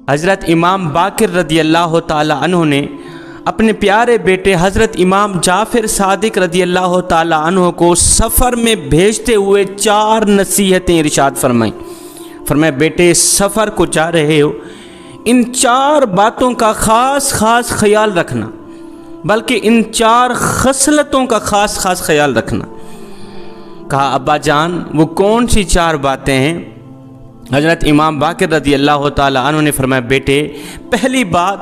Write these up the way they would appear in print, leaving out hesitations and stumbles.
حضرت امام باقر رضی اللہ تعالی عنہ نے اپنے پیارے بیٹے حضرت امام جعفر صادق رضی اللہ تعالی عنہ کو سفر میں بھیجتے ہوئے 4 نصیحتیں ارشاد فرمائیں۔ فرمایا بیٹے سفر کو جا رہے ہو، ان 4 باتوں کا خاص خیال رکھنا، بلکہ ان 4 خصلتوں کا خاص خیال رکھنا۔ کہا ابا جان وہ کون سی 4 باتیں ہیں؟ حضرت امام باقر رضی اللہ تعالی عنہ نے فرمایا بیٹے پہلی بات،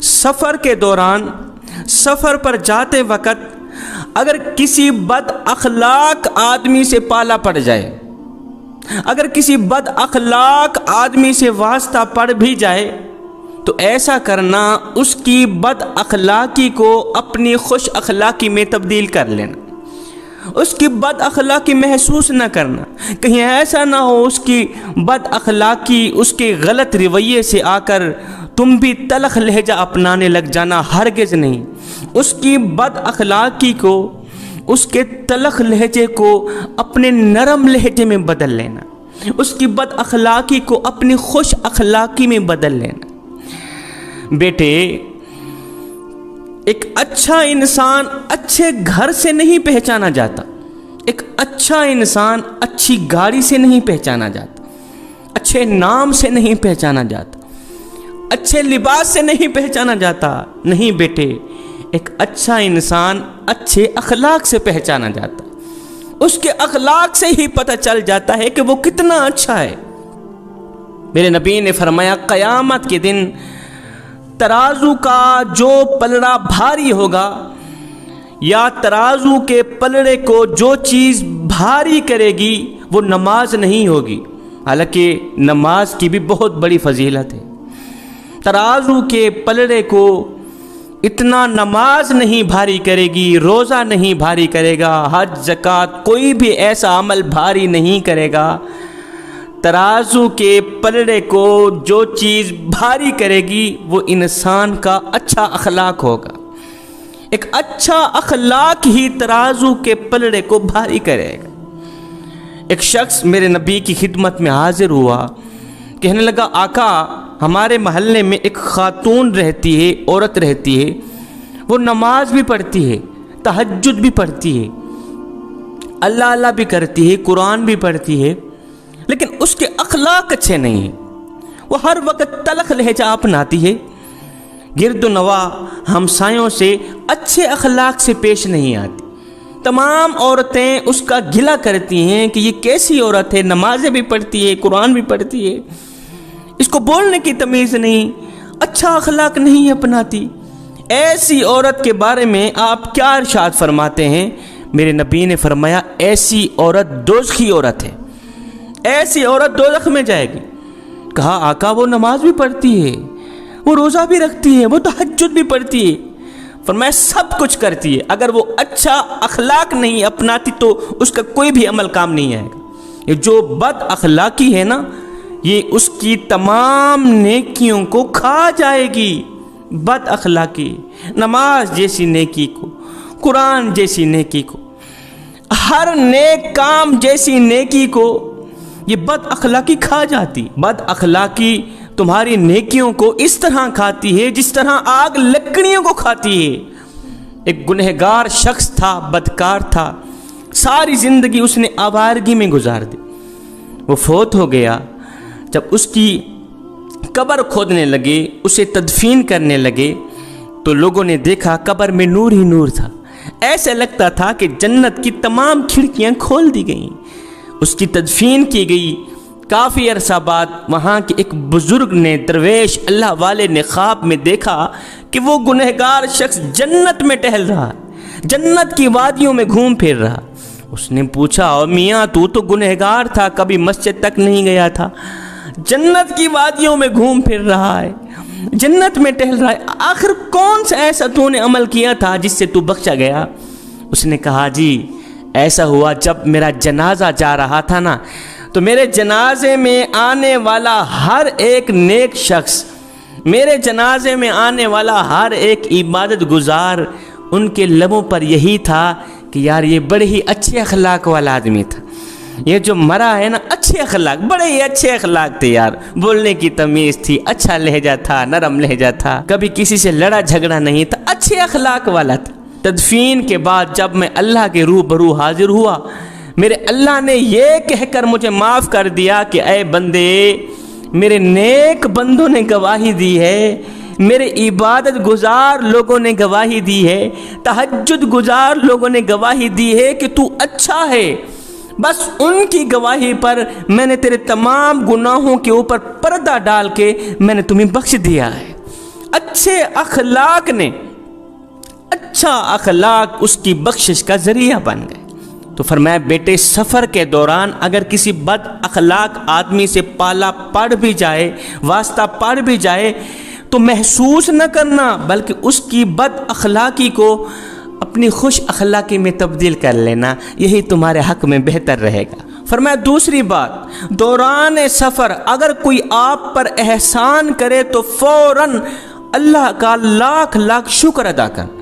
سفر کے دوران، سفر پر جاتے وقت اگر کسی بد اخلاق آدمی سے پالا پڑ جائے، اگر کسی بد اخلاق آدمی سے واسطہ پڑ بھی جائے تو ایسا کرنا اس کی بد اخلاقی کو اپنی خوش اخلاقی میں تبدیل کر لینا، اس کی بد اخلاقی محسوس نہ کرنا۔ کہیں ایسا نہ ہو اس کی بد اخلاقی، اس کے غلط رویے سے آ کر تم بھی تلخ لہجہ اپنانے لگ جانا، ہرگز نہیں۔ اس کی بد اخلاقی کو، اس کے تلخ لہجے کو اپنے نرم لہجے میں بدل لینا، اس کی بد اخلاقی کو اپنی خوش اخلاقی میں بدل لینا۔ بیٹے ایک اچھا انسان اچھے گھر سے نہیں پہچانا جاتا، ایک اچھا انسان اچھی گاڑی سے نہیں پہچانا جاتا، اچھے نام سے نہیں پہچانا جاتا، اچھے لباس سے نہیں پہچانا جاتا۔ نہیں بیٹے، ایک اچھا انسان اچھے اخلاق سے پہچانا جاتا، اس کے اخلاق سے ہی پتہ چل جاتا ہے کہ وہ کتنا اچھا ہے۔ میرے نبی نے فرمایا قیامت کے دن ترازو کا جو پلڑا بھاری ہوگا، یا ترازو کے پلڑے کو جو چیز بھاری کرے گی وہ نماز نہیں ہوگی، حالانکہ نماز کی بھی بہت بڑی فضیلت ہے۔ ترازو کے پلڑے کو اتنا نماز نہیں بھاری کرے گی، روزہ نہیں بھاری کرے گا، حج زکوٰۃ کوئی بھی ایسا عمل بھاری نہیں کرے گا۔ ترازو کے پلڑے کو جو چیز بھاری کرے گی وہ انسان کا اچھا اخلاق ہوگا۔ ایک اچھا اخلاق ہی ترازو کے پلڑے کو بھاری کرے گا۔ ایک شخص میرے نبی کی خدمت میں حاضر ہوا، کہنے لگا آقا ہمارے محلے میں ایک خاتون رہتی ہے، عورت رہتی ہے، وہ نماز بھی پڑھتی ہے، تہجد بھی پڑھتی ہے، اللہ اللہ بھی کرتی ہے، قرآن بھی پڑھتی ہے، لیکن اس کے اخلاق اچھے نہیں ہیں، وہ ہر وقت تلخ لہجہ اپناتی ہے، گرد و نواح ہمسایوں سے اچھے اخلاق سے پیش نہیں آتی۔ تمام عورتیں اس کا گلہ کرتی ہیں کہ یہ کیسی عورت ہے، نمازیں بھی پڑھتی ہے، قرآن بھی پڑھتی ہے، اس کو بولنے کی تمیز نہیں، اچھا اخلاق نہیں اپناتی۔ ایسی عورت کے بارے میں آپ کیا ارشاد فرماتے ہیں؟ میرے نبی نے فرمایا ایسی عورت دوزخی عورت ہے، ایسی عورت دوزخ میں جائے گی۔ کہا آقا وہ نماز بھی پڑھتی ہے، وہ روزہ بھی رکھتی ہے، وہ تہجد بھی پڑھتی ہے۔ فرمایا سب کچھ کرتی ہے، اگر وہ اچھا اخلاق نہیں اپناتی تو اس کا کوئی بھی عمل کام نہیں آئے گا۔ یہ جو بد اخلاقی ہے نا، یہ اس کی تمام نیکیوں کو کھا جائے گی۔ بد اخلاقی، نماز جیسی نیکی کو، قرآن جیسی نیکی کو، ہر نیک کام جیسی نیکی کو یہ بد اخلاقی کھا جاتی۔ بد اخلاقی تمہاری نیکیوں کو اس طرح کھاتی ہے جس طرح آگ لکڑیوں کو کھاتی ہے۔ ایک گنہگار شخص تھا، بدکار تھا، ساری زندگی اس نے آوارگی میں گزار دی، وہ فوت ہو گیا۔ جب اس کی قبر کھودنے لگے، اسے تدفین کرنے لگے تو لوگوں نے دیکھا قبر میں نور ہی نور تھا، ایسے لگتا تھا کہ جنت کی تمام کھڑکیاں کھول دی گئیں۔ اس کی تدفین کی گئی۔ کافی عرصہ بعد وہاں کے ایک بزرگ نے، درویش اللہ والے نے خواب میں دیکھا کہ وہ گنہگار شخص جنت میں ٹہل رہا، جنت کی وادیوں میں گھوم پھر رہا۔ اس نے پوچھا میاں تو گنہگار تھا، کبھی مسجد تک نہیں گیا تھا، جنت کی وادیوں میں گھوم پھر رہا ہے، جنت میں ٹہل رہا ہے، آخر کون سا ایسا تو نے عمل کیا تھا جس سے تو بخشا گیا؟ اس نے کہا جی ایسا ہوا جب میرا جنازہ جا رہا تھا نا، تو میرے جنازے میں آنے والا ہر ایک نیک شخص، میرے جنازے میں آنے والا ہر ایک عبادت گزار، ان کے لبوں پر یہی تھا کہ یار یہ بڑے ہی اچھے اخلاق والا آدمی تھا، یہ جو مرا ہے نا، اچھے اخلاق، بڑے ہی اچھے اخلاق تھے یار، بولنے کی تمیز تھی، اچھا لہجہ تھا، نرم لہجہ تھا، کبھی کسی سے لڑا جھگڑا نہیں تھا، اچھے اخلاق والا تھا۔ تدفین کے بعد جب میں اللہ کے روبرو حاضر ہوا، میرے اللہ نے یہ کہہ کر مجھے معاف کر دیا کہ اے بندے، میرے نیک بندوں نے گواہی دی ہے، میرے عبادت گزار لوگوں نے گواہی دی ہے، تہجد گزار لوگوں نے گواہی دی ہے کہ تو اچھا ہے، بس ان کی گواہی پر میں نے تیرے تمام گناہوں کے اوپر پردہ ڈال کے میں نے تمہیں بخش دیا ہے۔ اچھے اخلاق نے، اچھا اخلاق اس کی بخشش کا ذریعہ بن گئے۔ تو فرمایا بیٹے، سفر کے دوران اگر کسی بد اخلاق آدمی سے پالا پڑ بھی جائے، واسطہ پڑ بھی جائے، تو محسوس نہ کرنا، بلکہ اس کی بد اخلاقی کو اپنی خوش اخلاقی میں تبدیل کر لینا، یہی تمہارے حق میں بہتر رہے گا۔ فرمایا دوسری بات، دوران سفر اگر کوئی آپ پر احسان کرے تو فوراً اللہ کا لاکھ لاکھ شکر ادا کرنا،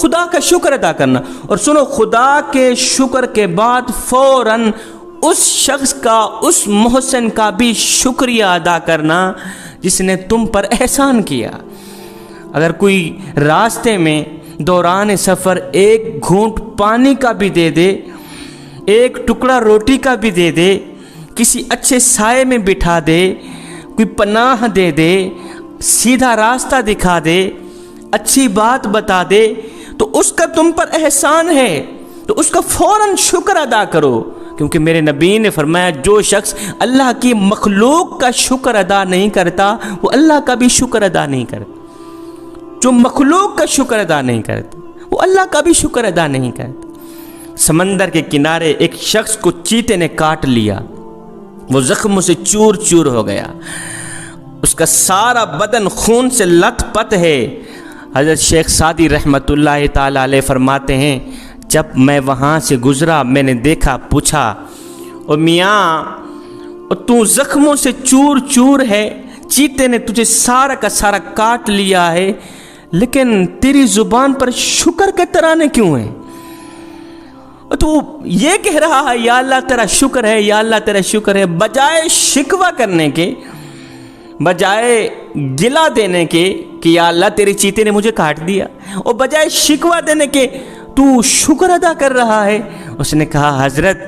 خدا کا شکر ادا کرنا، اور سنو، خدا کے شکر کے بعد فوراً اس شخص کا، اس محسن کا بھی شکریہ ادا کرنا جس نے تم پر احسان کیا۔ اگر کوئی راستے میں دوران سفر ایک گھونٹ پانی کا بھی دے دے، ایک ٹکڑا روٹی کا بھی دے دے، کسی اچھے سائے میں بٹھا دے، کوئی پناہ دے دے، سیدھا راستہ دکھا دے، اچھی بات بتا دے، تو اس کا تم پر احسان ہے، تو اس کا فوراً شکر ادا کرو، کیونکہ میرے نبی نے فرمایا جو شخص اللہ کی مخلوق کا شکر ادا نہیں کرتا وہ اللہ کا بھی شکر ادا نہیں کرتا، جو مخلوق کا شکر ادا نہیں کرتا وہ اللہ کا بھی شکر ادا نہیں کرتا۔ سمندر کے کنارے ایک شخص کو چیتے نے کاٹ لیا، وہ زخموں سے چور چور ہو گیا، اس کا سارا بدن خون سے لت پت ہے۔ حضرت شیخ سعدی رحمۃ اللہ تعالی علیہ فرماتے ہیں جب میں وہاں سے گزرا میں نے دیکھا، پوچھا، او میاں، تو زخموں سے چور چور ہے، چیتے نے تجھے سارا کا سارا کاٹ لیا ہے، لیکن تیری زبان پر شکر کے ترانے کیوں ہیں؟ تو یہ کہہ رہا ہے یا اللہ تیرا شکر ہے، یا اللہ تیرا شکر ہے، بجائے شکوہ کرنے کے، بجائے گلہ دینے کے کہ یا اللہ تیرے چیتے نے مجھے کاٹ دیا، اور بجائے شکوہ دینے کے تو شکر ادا کر رہا ہے۔ اس نے کہا حضرت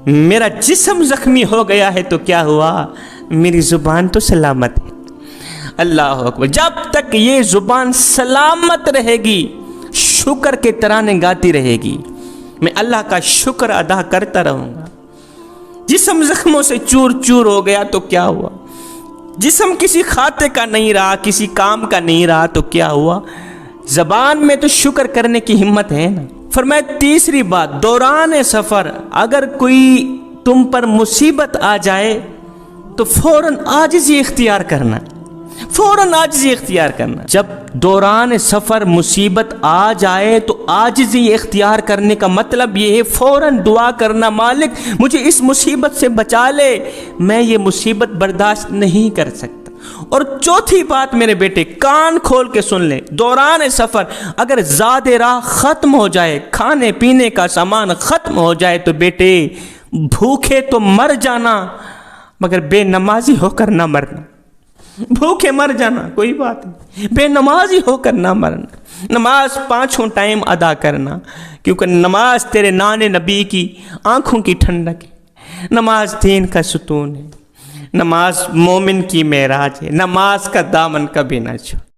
میرا جسم زخمی ہو گیا ہے تو کیا ہوا، میری زبان تو سلامت ہے۔ اللہ اکبر، جب تک یہ زبان سلامت رہے گی شکر کے ترانے گاتی رہے گی، میں اللہ کا شکر ادا کرتا رہوں گا۔ جسم زخموں سے چور چور ہو گیا تو کیا ہوا، جسم کسی کھاتے کا نہیں رہا، کسی کام کا نہیں رہا تو کیا ہوا، زبان میں تو شکر کرنے کی ہمت ہے نا۔ فرمایا تیسری بات، دوران سفر اگر کوئی تم پر مصیبت آ جائے تو فوراً عاجزی اختیار کرنا، فوراً عاجزی اختیار کرنا۔ جب دوران سفر مصیبت آ جائے تو عاجزی اختیار کرنے کا مطلب یہ ہے فوراً دعا کرنا، مالک مجھے اس مصیبت سے بچا لے، میں یہ مصیبت برداشت نہیں کر سکتا۔ اور چوتھی بات میرے بیٹے کان کھول کے سن لیں، دوران سفر اگر زاد راہ ختم ہو جائے، کھانے پینے کا سامان ختم ہو جائے تو بیٹے بھوکے تو مر جانا مگر بے نمازی ہو کر نہ مرنا۔ بھوکے مر جانا کوئی بات نہیں، بے نمازی ہو کر نہ مرنا، نماز 5 ٹائم ادا کرنا، کیونکہ نماز تیرے نانے نبی کی آنکھوں کی ٹھنڈک ہے، نماز دین کا ستون ہے، نماز مومن کی معراج ہے، نماز کا دامن کبھی نہ چھوڑ۔